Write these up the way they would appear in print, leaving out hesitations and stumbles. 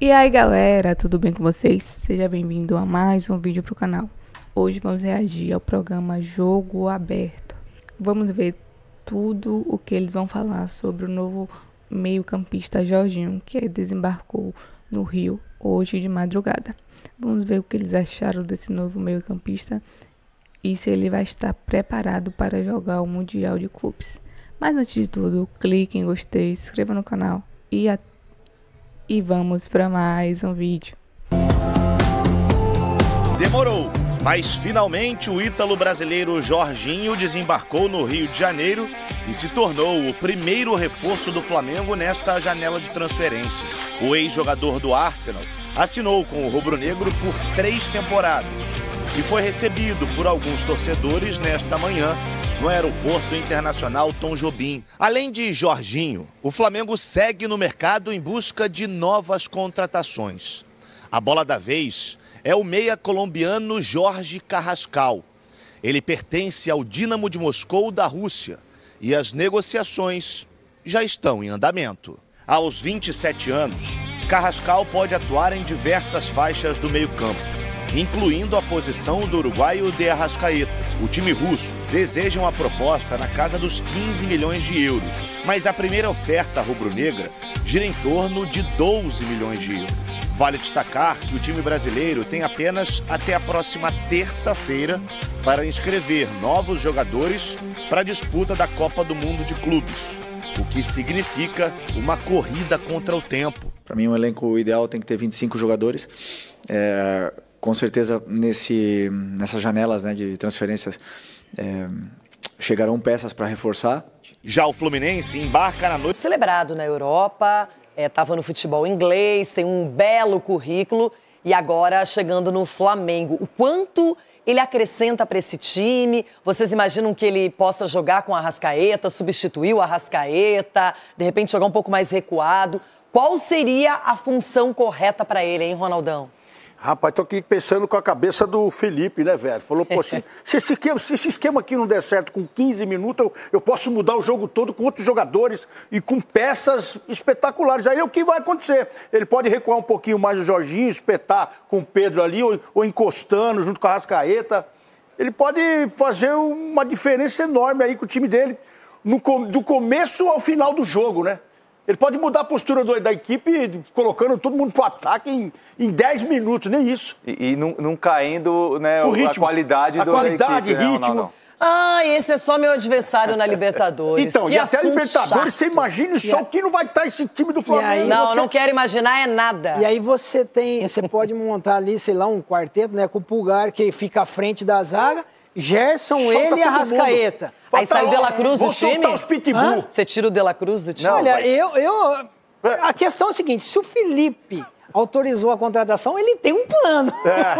E aí galera, tudo bem com vocês? Seja bem-vindo a mais um vídeo pro canal. Hoje vamos reagir ao programa Jogo Aberto. Vamos ver tudo o que eles vão falar sobre o novo meio-campista Jorginho, que desembarcou no Rio hoje de madrugada. Vamos ver o que eles acharam desse novo meio-campista e se ele vai estar preparado para jogar o Mundial de Clubes. Mas antes de tudo, clique em gostei, se inscreva no canal e vamos para mais um vídeo. Demorou, mas finalmente o ítalo-brasileiro Jorginho desembarcou no Rio de Janeiro e se tornou o primeiro reforço do Flamengo nesta janela de transferências. O ex-jogador do Arsenal assinou com o rubro-negro por 3 temporadas e foi recebido por alguns torcedores nesta manhã no Aeroporto Internacional Tom Jobim. Além de Jorginho, o Flamengo segue no mercado em busca de novas contratações. A bola da vez é o meia colombiano Jorge Carrascal. Ele pertence ao Dínamo de Moscou da Rússia e as negociações já estão em andamento. Aos 27 anos, Carrascal pode atuar em diversas faixas do meio-campo, incluindo a posição do uruguaio de Arrascaeta. O time russo deseja uma proposta na casa dos 15 milhões de euros, mas a primeira oferta rubro-negra gira em torno de 12 milhões de euros. Vale destacar que o time brasileiro tem apenas até a próxima terça-feira para inscrever novos jogadores para a disputa da Copa do Mundo de Clubes, o que significa uma corrida contra o tempo. Para mim, um elenco ideal tem que ter 25 jogadores. Com certeza, nessas janelas, né, de transferências, chegarão peças para reforçar. Já o Fluminense embarca na noite... Celebrado na Europa, estava no futebol inglês, tem um belo currículo e agora chegando no Flamengo. O quanto ele acrescenta para esse time? Vocês imaginam que ele possa jogar com a Arrascaeta, substituir o Arrascaeta, de repente jogar um pouco mais recuado? Qual seria a função correta para ele, hein, Ronaldão? Rapaz, tô aqui pensando com a cabeça do Felipe, né, velho? Falou, pô, se esse esquema aqui não der certo com 15 minutos, eu posso mudar o jogo todo com outros jogadores e com peças espetaculares. Aí é o que vai acontecer. Ele pode recuar um pouquinho mais o Jorginho, espetar com o Pedro ali, ou encostando junto com a Arrascaeta. Ele pode fazer uma diferença enorme aí com o time dele, do começo ao final do jogo, né? Ele pode mudar a postura da equipe, colocando todo mundo para o ataque em 10 minutos, nem isso. E não caindo, né, a qualidade da equipe, ritmo. Não. Ah, esse é só meu adversário na Libertadores. Então, que e até a Libertadores, chato. você imagina só o que não vai estar esse time do Flamengo. Não quero imaginar é nada. E aí você pode montar ali, sei lá, um quarteto, né, com o Pulgar, que fica à frente da zaga, Gerson, Solta ele e a Arrascaeta. Aí sai o De La Cruz do Vou time? soltar os pitbull. Você tira o De La Cruz do time? Não, olha, a questão é a seguinte, se o Felipe autorizou a contratação, ele tem um plano.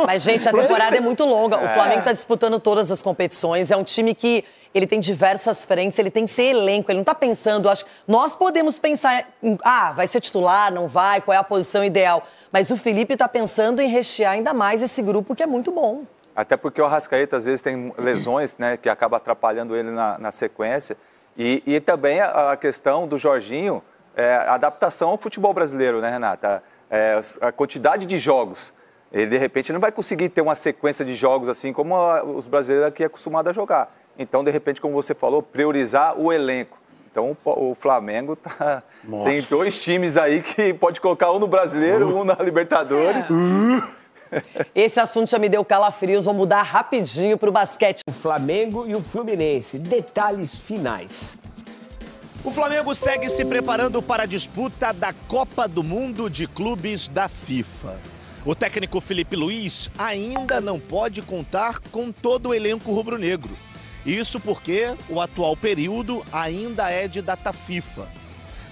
Mas, gente, a temporada é muito longa. O Flamengo está disputando todas as competições. É um time que ele tem diversas frentes, ele tem que ter elenco. Ele não está pensando, nós podemos pensar em, vai ser titular, não vai, qual é a posição ideal. Mas o Felipe está pensando em rechear ainda mais esse grupo que é muito bom. Até porque o Arrascaeta, às vezes, tem lesões, né, que acaba atrapalhando ele na sequência. E também a questão do Jorginho, a adaptação ao futebol brasileiro, né, Renata? A quantidade de jogos. Ele, de repente, não vai conseguir ter uma sequência de jogos assim como os brasileiros aqui é acostumado a jogar. Então, de repente, como você falou, priorizar o elenco. Então, o Flamengo tem 2 times aí que pode colocar um no Brasileiro, um na Libertadores. Esse assunto já me deu calafrios, vou mudar rapidinho para o basquete. O Flamengo e o Fluminense, detalhes finais. O Flamengo segue se preparando para a disputa da Copa do Mundo de Clubes da FIFA. O técnico Felipe Luiz ainda não pode contar com todo o elenco rubro-negro. Isso porque o atual período ainda é de data FIFA.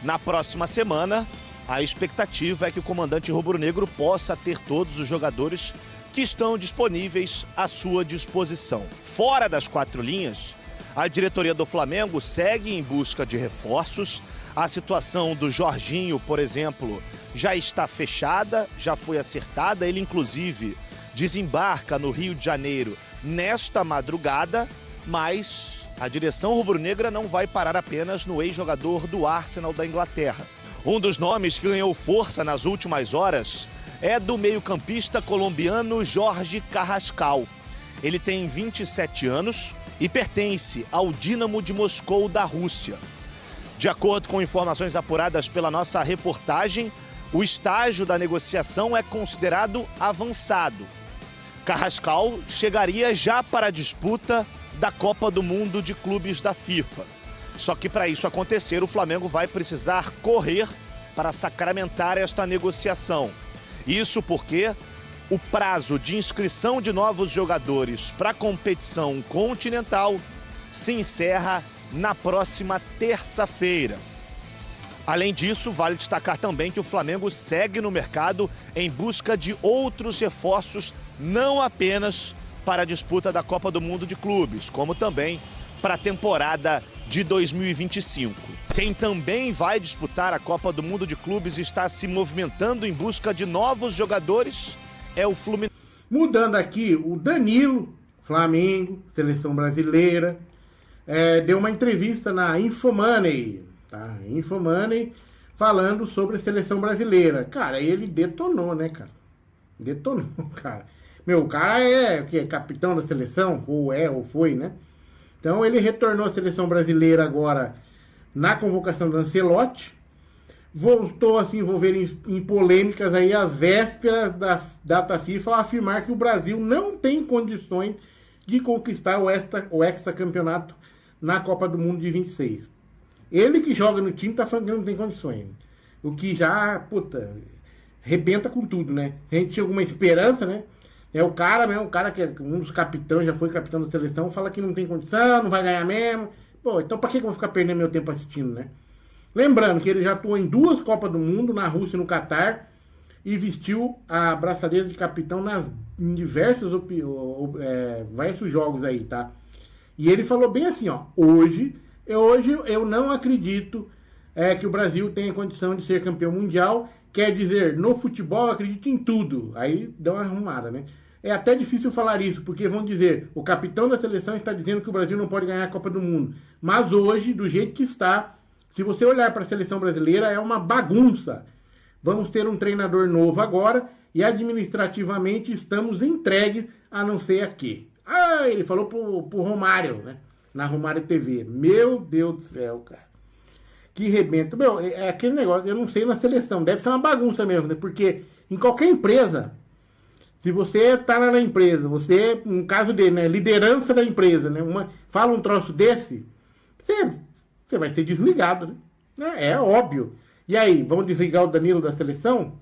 Na próxima semana, a expectativa é que o comandante rubro-negro possa ter todos os jogadores que estão disponíveis à sua disposição. Fora das 4 linhas, a diretoria do Flamengo segue em busca de reforços. A situação do Jorginho, por exemplo, já está fechada, já foi acertada. Ele, inclusive, desembarca no Rio de Janeiro nesta madrugada, mas a direção rubro-negra não vai parar apenas no ex-jogador do Arsenal da Inglaterra. Um dos nomes que ganhou força nas últimas horas é do meio-campista colombiano Jorge Carrascal. Ele tem 27 anos e pertence ao Dínamo de Moscou da Rússia. De acordo com informações apuradas pela nossa reportagem, o estágio da negociação é considerado avançado. Carrascal chegaria já para a disputa da Copa do Mundo de Clubes da FIFA. Só que para isso acontecer, o Flamengo vai precisar correr para sacramentar esta negociação. Isso porque o prazo de inscrição de novos jogadores para a competição continental se encerra na próxima terça-feira. Além disso, vale destacar também que o Flamengo segue no mercado em busca de outros reforços, não apenas para a disputa da Copa do Mundo de Clubes, como também para a temporada de 2025. Quem também vai disputar a Copa do Mundo de Clubes e está se movimentando em busca de novos jogadores é o Fluminense. Mudando aqui, o Danilo, Flamengo, seleção brasileira, deu uma entrevista na Infomoney, tá? Infomoney, falando sobre a seleção brasileira. Cara, ele detonou, né, cara? Detonou, cara. Meu, o cara é capitão da seleção, ou foi, né? Então ele retornou à seleção brasileira agora na convocação do Ancelotti, voltou a se envolver em polêmicas aí às vésperas da data FIFA ao afirmar que o Brasil não tem condições de conquistar o hexacampeonato na Copa do Mundo de 26. Ele que joga no time tá falando que não tem condições. O que já, rebenta com tudo, né? A gente tinha alguma esperança, né? É o cara mesmo, o cara que é um dos capitães, já foi capitão da seleção, fala que não tem condição, não vai ganhar mesmo. Pô, então pra que eu vou ficar perdendo meu tempo assistindo, né? Lembrando que ele já atuou em 2 Copas do Mundo, na Rússia e no Catar, e vestiu a braçadeira de capitão em diversos jogos aí, tá? E ele falou bem assim, ó, hoje eu não acredito que o Brasil tenha condição de ser campeão mundial, quer dizer, no futebol eu acredito em tudo. Aí dá uma arrumada, né? É até difícil falar isso, porque vão dizer, o capitão da seleção está dizendo que o Brasil não pode ganhar a Copa do Mundo. Mas hoje, do jeito que está, se você olhar para a seleção brasileira, é uma bagunça. Vamos ter um treinador novo agora e administrativamente estamos entregues a não ser aqui. Ah, ele falou pro Romário, né? Na Romário TV. Meu Deus do céu, cara. Que rebento. Meu, é aquele negócio, eu não sei na seleção, deve ser uma bagunça mesmo, né? Porque em qualquer empresa, se você tá lá na empresa, você, no caso dele, né? Liderança da empresa, né? Fala um troço desse, você vai ser desligado, né? É óbvio. E aí, vão desligar o Danilo da seleção?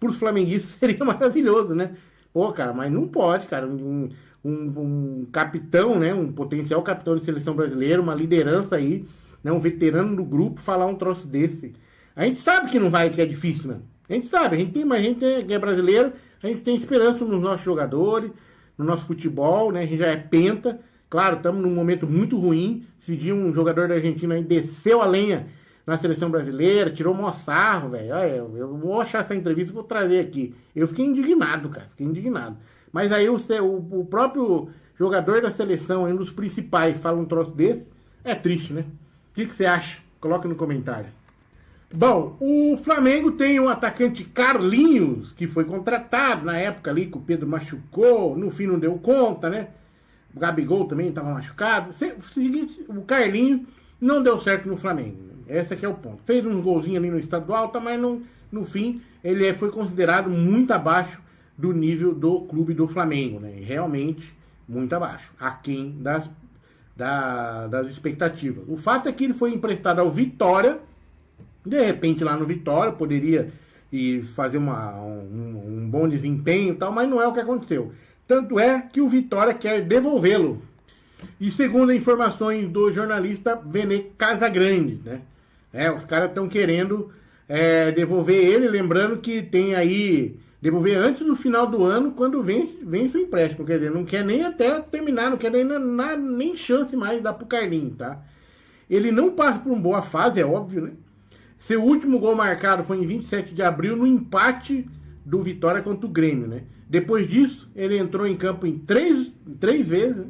Para os flamenguistas seria maravilhoso, né? Pô, cara, mas não pode, cara. Um capitão, né? Um potencial capitão de seleção brasileira, uma liderança aí, né? Um veterano do grupo, falar um troço desse. A gente sabe que não vai, que é difícil, né? A gente sabe, mas a gente que é brasileiro, a gente tem esperança nos nossos jogadores, no nosso futebol, né? A gente já é penta. Claro, estamos num momento muito ruim. Esse dia um jogador da Argentina aí desceu a lenha na seleção brasileira, tirou o maior sarro, velho. Eu vou achar essa entrevista e vou trazer aqui. Eu fiquei indignado, cara. Fiquei indignado. Mas aí o próprio jogador da seleção, um dos principais, fala um troço desse. É triste, né? O que você acha? Coloca no comentário. Bom, o Flamengo tem o atacante Carlinhos, que foi contratado na época ali que o Pedro machucou. No fim não deu conta, né? O Gabigol também estava machucado. O Carlinhos não deu certo no Flamengo. Esse aqui é o ponto. Fez uns golzinhos ali no estadual, mas no fim ele foi considerado muito abaixo do nível do clube do Flamengo, né? Realmente muito abaixo, aquém das expectativas. O fato é que ele foi emprestado ao Vitória. De repente lá no Vitória poderia fazer um bom desempenho e tal, mas não é o que aconteceu. Tanto é que o Vitória quer devolvê-lo. E segundo informações do jornalista Vene Casagrande, né? Os caras estão querendo devolver ele, lembrando que tem aí, devolver antes do final do ano, quando vence o empréstimo. Quer dizer, não quer nem até terminar, não quer nem chance mais de dar pro Carlinhos, tá? Ele não passa por uma boa fase, é óbvio, né? Seu último gol marcado foi em 27 de abril, no empate do Vitória contra o Grêmio, né? Depois disso, ele entrou em campo em três vezes, né?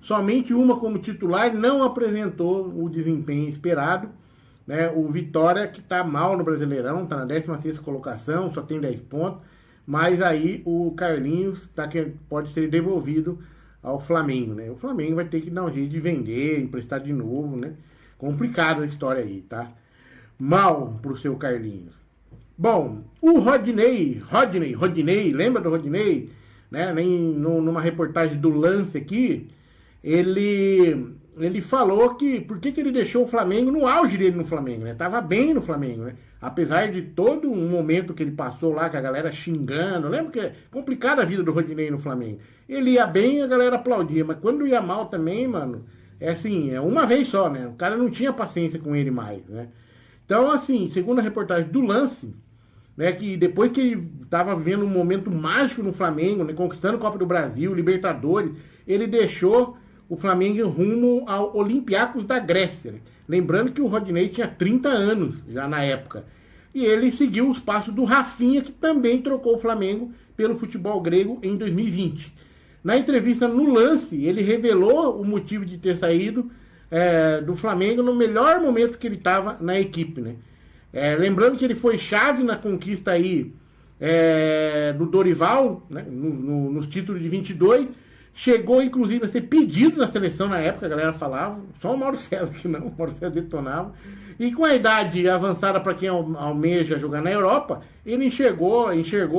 Somente uma como titular, não apresentou o desempenho esperado. né? O Vitória, que está mal no Brasileirão, está na 16ª colocação, só tem 10 pontos. Mas aí o Carlinhos pode ser devolvido ao Flamengo, né? O Flamengo vai ter que dar um jeito de vender, emprestar de novo, né? Complicada a história aí, tá? Mal pro seu Carlinhos. Bom, o Rodinei, lembra do Rodinei? Né? Numa reportagem do Lance aqui, ele falou que por que ele deixou o Flamengo no auge dele no Flamengo, né? Tava bem no Flamengo, né? Apesar de todo um momento que ele passou lá, com a galera xingando, lembra que é complicada a vida do Rodinei no Flamengo. Ele ia bem e a galera aplaudia, mas quando ia mal também, mano, é assim, é uma vez só, né? O cara não tinha paciência com ele mais, né? Então, assim, segundo a reportagem do Lance, né, que depois que ele estava vivendo um momento mágico no Flamengo, né, conquistando a Copa do Brasil, Libertadores, ele deixou o Flamengo rumo ao Olympiacos da Grécia. Né? Lembrando que o Rodinei tinha 30 anos já na época. E ele seguiu os passos do Rafinha, que também trocou o Flamengo pelo futebol grego em 2020. Na entrevista no Lance, ele revelou o motivo de ter saído do Flamengo no melhor momento que ele estava na equipe, né? Lembrando que ele foi chave na conquista aí do Dorival, né? Nos títulos de 22, chegou inclusive a ser pedido na seleção na época, a galera falava, só o Mauro César que não, o Mauro César detonava, e com a idade avançada para quem almeja jogar na Europa, ele enxergou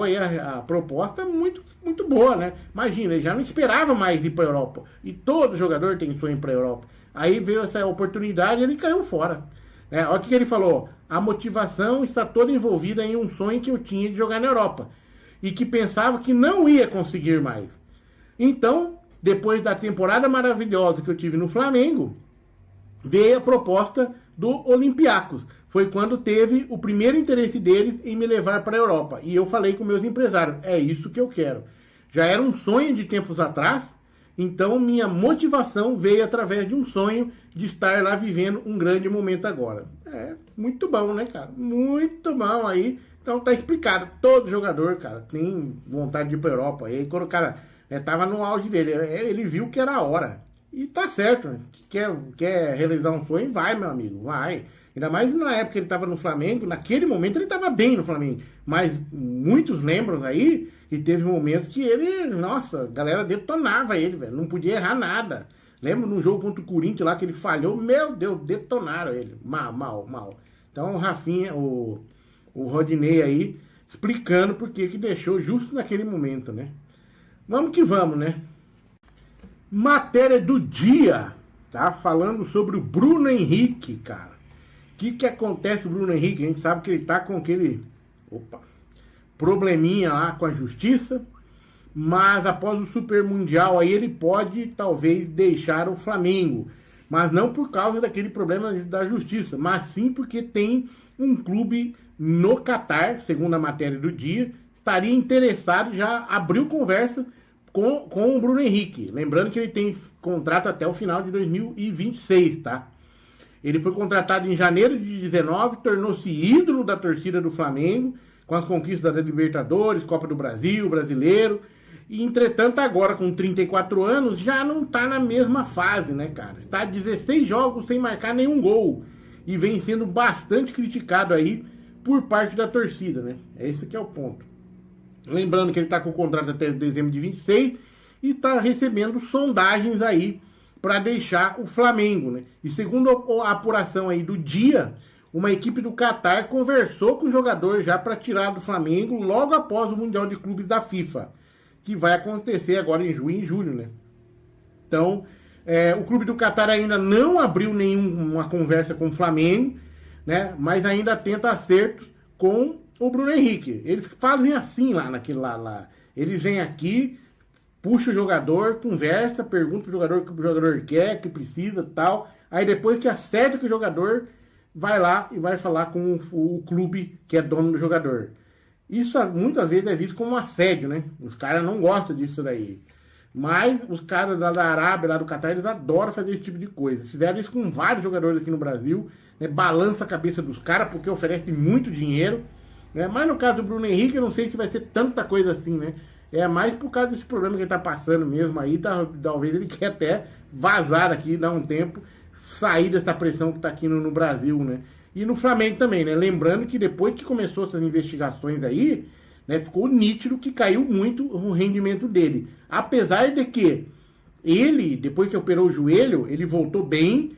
aí a proposta muito, muito boa, né? Imagina, ele já não esperava mais ir para a Europa, e todo jogador tem sonho para a Europa. Aí veio essa oportunidade e ele caiu fora. Olha o que ele falou. A motivação está toda envolvida em um sonho que eu tinha de jogar na Europa. E que pensava que não ia conseguir mais. Então, depois da temporada maravilhosa que eu tive no Flamengo, veio a proposta do Olympiacos. Foi quando teve o primeiro interesse deles em me levar para a Europa. E eu falei com meus empresários, é isso que eu quero. Já era um sonho de tempos atrás. Então, minha motivação veio através de um sonho de estar lá vivendo um grande momento agora. Muito bom, né, cara? Muito bom aí. Então, tá explicado. Todo jogador, cara, tem vontade de ir pra Europa. E aí, quando o cara tava no auge dele, ele viu que era a hora. E tá certo, né? Quer realizar um sonho? Vai, meu amigo, vai. Ainda mais na época que ele tava no Flamengo, naquele momento ele tava bem no Flamengo. Mas muitos lembram aí que teve momentos que ele, nossa, a galera detonava ele, velho. Não podia errar nada. Lembra num jogo contra o Corinthians lá que ele falhou? Meu Deus, detonaram ele. Mal. Então o Rafinha, o Rodinei aí, explicando por que deixou justo naquele momento, né? Vamos que vamos, né? Matéria do dia, tá? Falando sobre o Bruno Henrique, cara. O que acontece com o Bruno Henrique? A gente sabe que ele tá com aquele probleminha lá com a justiça, mas após o Super Mundial aí ele pode talvez deixar o Flamengo, mas não por causa daquele problema da justiça, mas sim porque tem um clube no Catar, segundo a matéria do dia, estaria interessado, já abriu conversa com o Bruno Henrique, lembrando que ele tem contrato até o final de 2026, tá? Ele foi contratado em janeiro de 19, tornou-se ídolo da torcida do Flamengo, com as conquistas da Libertadores, Copa do Brasil, Brasileiro. E, entretanto, agora com 34 anos, já não está na mesma fase, né, cara? Está 16 jogos sem marcar nenhum gol. E vem sendo bastante criticado aí por parte da torcida, né? Esse que é o ponto. Lembrando que ele está com o contrato até dezembro de 26 e está recebendo sondagens aí para deixar o Flamengo, né? E segundo a apuração aí do dia, uma equipe do Catar conversou com o jogador já para tirar do Flamengo logo após o Mundial de Clubes da FIFA, que vai acontecer agora em junho e julho, né? Então, o clube do Catar ainda não abriu nenhuma conversa com o Flamengo, né? Mas ainda tenta acertos com o Bruno Henrique. Eles fazem assim lá naquele lá. Eles vêm aqui, puxa o jogador, conversa, pergunta pro jogador o que o jogador quer, que precisa, tal. Aí depois que acerta com o jogador, vai lá e vai falar com o clube que é dono do jogador. Isso muitas vezes é visto como um assédio, né? Os caras não gostam disso daí. Mas os caras da Arábia, lá do Catar, eles adoram fazer esse tipo de coisa. Fizeram isso com vários jogadores aqui no Brasil, né? Balança a cabeça dos caras porque oferece muito dinheiro, né? Mas no caso do Bruno Henrique, eu não sei se vai ser tanta coisa assim, né? É mais por causa desse problema que ele tá passando mesmo aí. Talvez ele quer até vazar aqui, dar um tempo, sair dessa pressão que tá aqui no Brasil, né? E no Flamengo também, né? Lembrando que depois que começou essas investigações aí, né, ficou nítido que caiu muito o rendimento dele. Apesar de que ele, depois que operou o joelho, ele voltou bem,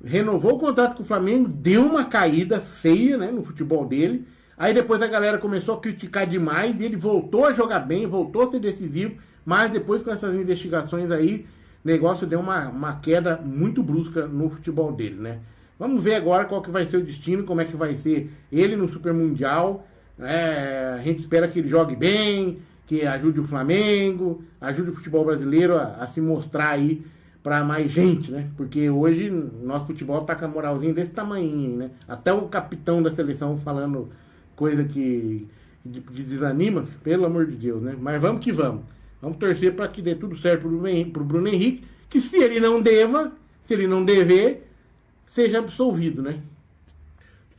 renovou o contrato com o Flamengo, deu uma caída feia, né, no futebol dele. Aí depois a galera começou a criticar demais, e ele voltou a jogar bem, voltou a ser decisivo, mas depois com essas investigações aí, o negócio deu uma queda muito brusca no futebol dele, né? Vamos ver agora qual que vai ser o destino, como é que vai ser ele no Super Mundial. A gente espera que ele jogue bem, que ajude o Flamengo, ajude o futebol brasileiro a se mostrar aí para mais gente, né? Porque hoje nosso futebol tá com a moralzinha desse tamanhinho, né? Até o capitão da seleção falando coisa que desanima, pelo amor de Deus, né? Mas vamos que vamos. Vamos torcer para que dê tudo certo pro Bruno Henrique, que se ele não dever, seja absolvido, né?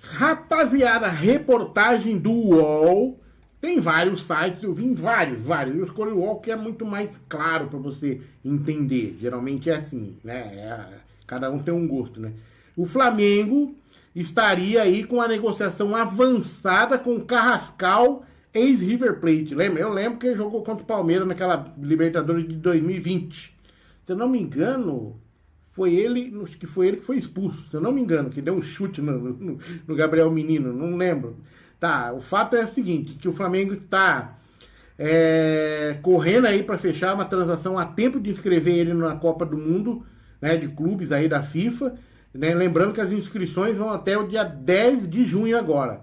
Rapaziada, reportagem do UOL. Tem vários sites, eu vi em vários. Eu escolhi o UOL que é muito mais claro para você entender. Geralmente é assim, né? Cada um tem um gosto, né? O Flamengo estaria aí com a negociação avançada com Carrascal, ex-River Plate. Lembra? Eu lembro que ele jogou contra o Palmeiras naquela Libertadores de 2020. Se eu não me engano, foi ele que foi expulso. Se eu não me engano, que deu um chute no Gabriel Menino, não lembro. Tá, o fato é o seguinte, que o Flamengo está correndo aí para fechar uma transação a tempo de inscrever ele na Copa do Mundo, né, de clubes aí da FIFA, né, lembrando que as inscrições vão até o dia 10 de junho agora.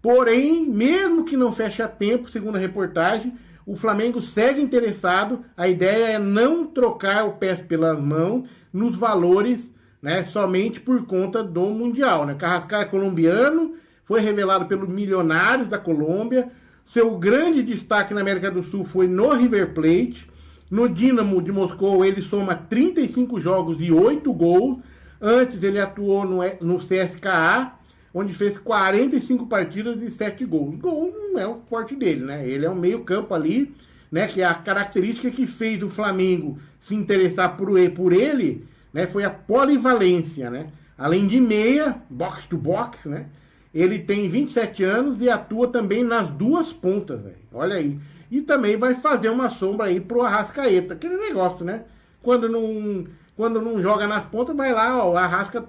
Porém, mesmo que não feche a tempo, segundo a reportagem, o Flamengo segue interessado, a ideia é não trocar o pés pelas mãos nos valores, né, somente por conta do Mundial, né? Carrascal é colombiano, foi revelado pelos Milionários da Colômbia. Seu grande destaque na América do Sul foi no River Plate. No Dínamo de Moscou ele soma 35 jogos e 8 gols. Antes ele atuou no CSKA, onde fez 45 partidas e 7 gols. Gol não é o forte dele, né? Ele é um meio campo ali, né? Que é a característica que fez o Flamengo se interessar por ele, né? Foi a polivalência, né? Além de meia, box to box, né? Ele tem 27 anos e atua também nas duas pontas, velho. Olha aí. E também vai fazer uma sombra aí pro Arrascaeta. Aquele negócio, né? Quando não joga nas pontas, vai lá, ó, o Arrasca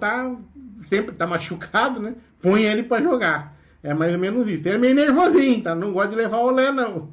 sempre tá machucado, né? Põe ele pra jogar. É mais ou menos isso. Ele é meio nervosinho, tá? Não gosta de levar o olé, não.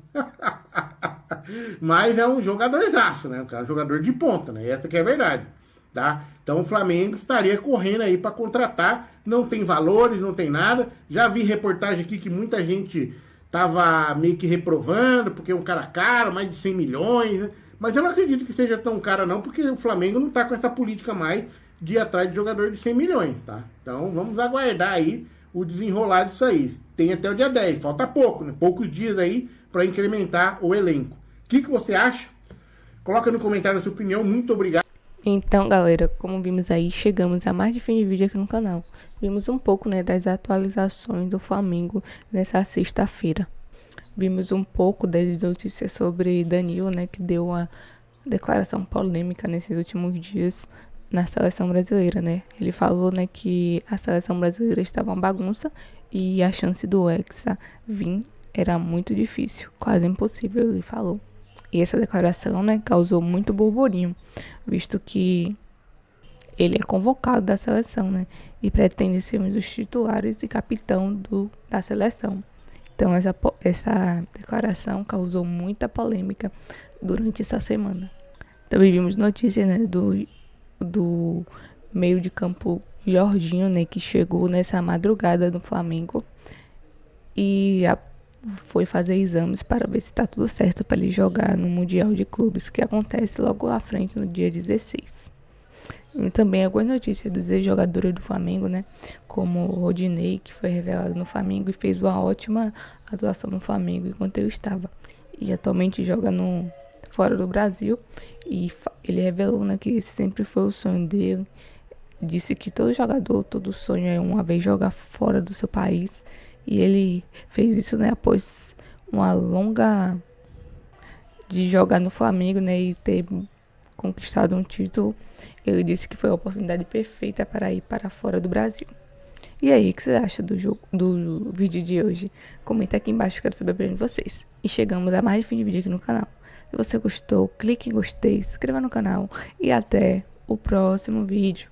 Mas é um jogadorzaço, né? Um jogador de ponta, né? Essa que é a verdade. Tá? Então o Flamengo estaria correndo aí para contratar, não tem valores, não tem nada. Já vi reportagem aqui que muita gente tava meio que reprovando, porque é um cara caro, mais de 100 milhões, né? Mas eu não acredito que seja tão caro não, porque o Flamengo não tá com essa política mais de ir atrás de jogador de 100 milhões, tá? Então vamos aguardar aí o desenrolar disso aí. Tem até o dia 10, falta pouco, né? Poucos dias aí para incrementar o elenco. O que você acha? Coloca no comentário a sua opinião, muito obrigado. Então, galera, como vimos aí, chegamos a mais de fim de vídeo aqui no canal. Vimos um pouco, né, das atualizações do Flamengo nessa sexta-feira. Vimos um pouco das notícias sobre Danilo, né, que deu uma declaração polêmica nesses últimos dias na seleção brasileira, né. Ele falou, né, que a seleção brasileira estava uma bagunça e a chance do Hexa vir era muito difícil, quase impossível, ele falou. E essa declaração, né, causou muito burburinho, visto que ele é convocado da seleção, né, e pretende ser um dos titulares e capitão da seleção. Então essa declaração causou muita polêmica durante essa semana. Também vimos notícias, né, do meio de campo Jorginho, né, que chegou nessa madrugada no Flamengo e foi fazer exames para ver se está tudo certo para ele jogar no Mundial de Clubes, que acontece logo à frente no dia 16. E também algumas notícias dos ex-jogadores do Flamengo, né? Como o Rodinei, que foi revelado no Flamengo e fez uma ótima atuação no Flamengo enquanto ele estava. E atualmente joga fora do Brasil. E ele revelou, né, que esse sempre foi o sonho dele. Disse que todo jogador, todo sonho é uma vez jogar fora do seu país. E ele fez isso, né, após uma longa de jogar no Flamengo, né, e ter conquistado um título. Ele disse que foi a oportunidade perfeita para ir para fora do Brasil. E aí, o que você acha do vídeo de hoje? Comenta aqui embaixo, quero saber de vocês. E chegamos a mais de fim de vídeo aqui no canal. Se você gostou, clique em gostei, se inscreva no canal e até o próximo vídeo.